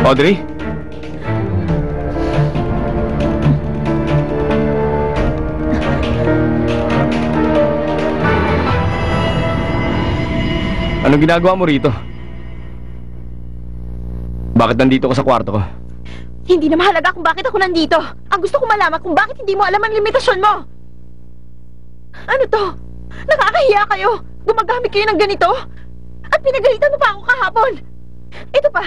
Audrey? Anong ginagawa mo rito? Bakit nandito ka sa kwarto ko? Hindi na mahalaga kung bakit ako nandito. Ang gusto ko malaman kung bakit hindi mo alam ang limitasyon mo. Ano to? Nakakahiya kayo. Gumagamit kayo ng ganito. At pinagalitan mo pa ako kahapon. Ito pa.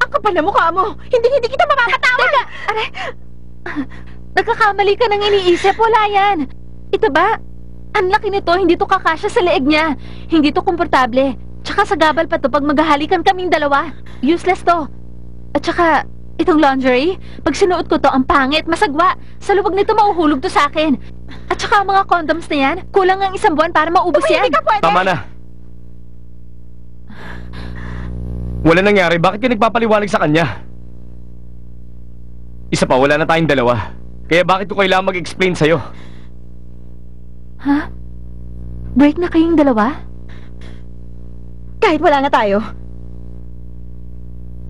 Ang kapal na mukha mo. Hindi kita mapapatawad. Teka, aray. Nagkakamali ka ng iniisip. Wala yan. Ito ba? Ang laki nito. Hindi to kakasya sa leeg niya. Hindi to komportable. Tsaka sa gabal pa to pag maghahalikan kaming dalawa. Useless to. At tsaka, itong lingerie, pag sinuot ko to, ang pangit, masagwa. Sa luwag nito mauhulog to sa akin. At tsaka ang mga condoms na yan, kulang ang 1 buwan para maubos yan. Tama na. Wala nangyari, bakit ka nagpapaliwanag sa kanya? Isa pa, wala na tayong dalawa. Kaya bakit ko kailangan mag-explain sa'yo? Ha? Break na kayong dalawa? Kahit wala na tayo.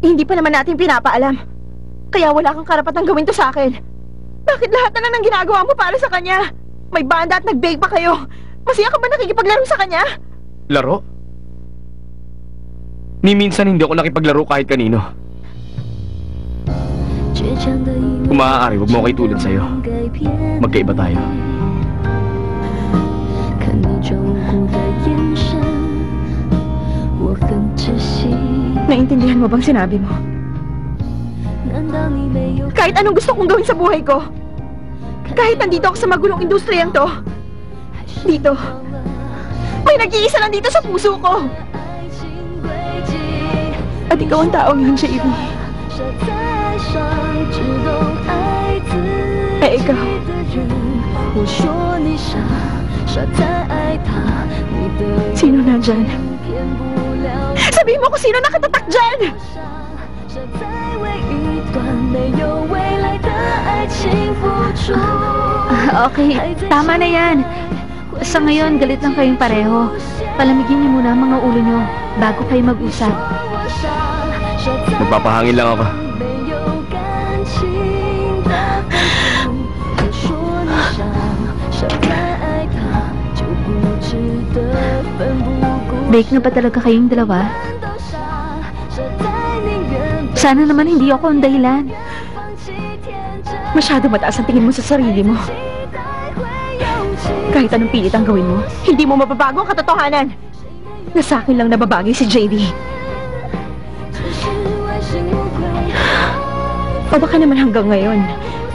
Hindi pa naman natin pinapaalam. Kaya wala kang karapatang gawin to sa akin. Bakit lahat na lang ng ginagawa mo para sa kanya? May banda at nag-bake pa kayo. Masaya ka ba nakikipaglaro sa kanya? Laro? Ni minsan hindi ako nakipaglaro kahit kanino. Kung maaari, huwag mo ako itulad sa'yo. Magkaiba tayo. Naintindihan mo bang sinabi mo? Kahit anong gusto kong gawin sa buhay ko, kahit nandito ako sa magulong industriyang to, dito, may nag-iisa lang dito sa puso ko. At ikaw ang taong yun, JB. Eh, ikaw. Sino nandyan? Sabihin mo kung sino nakatatak dyan! Okay, tama na yan. Sa ngayon, galit lang kayong pareho. Palamigin niyo muna ang mga ulo niyo bago kayo mag-usap. Magpapahangin lang ako. Break na ba talaga kayong dalawa? Sana naman hindi ako ang dahilan. Masyado mataas ang tingin mo sa sarili mo. Kahit anong pilit ang gawin mo, hindi mo mababago ang katotohanan na sa akin lang nababagay si JD. O baka naman hanggang ngayon,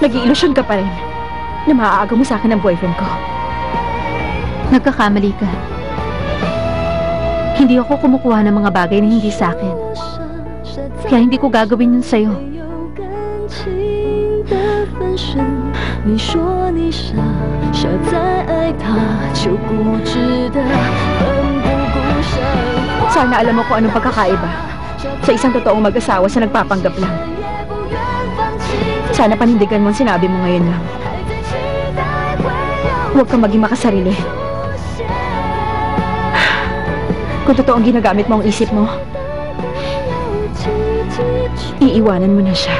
nag-iilusyon ka pa rin na maaagaw mo sa akin ang boyfriend ko. Nagkakamali ka. Hindi ako kumukuha ng mga bagay na hindi sa akin. Kaya hindi ko gagawin yun sa'yo. Sana alam mo kung anong pagkakaiba sa isang totoong mag-asawa sa nagpapanggap lang. Sana panindigan mo ang sinabi mo ngayon lang. Huwag kang maging makasarili. Kung totoong ginagamit mo ang isip mo, iiwanan mo na siya.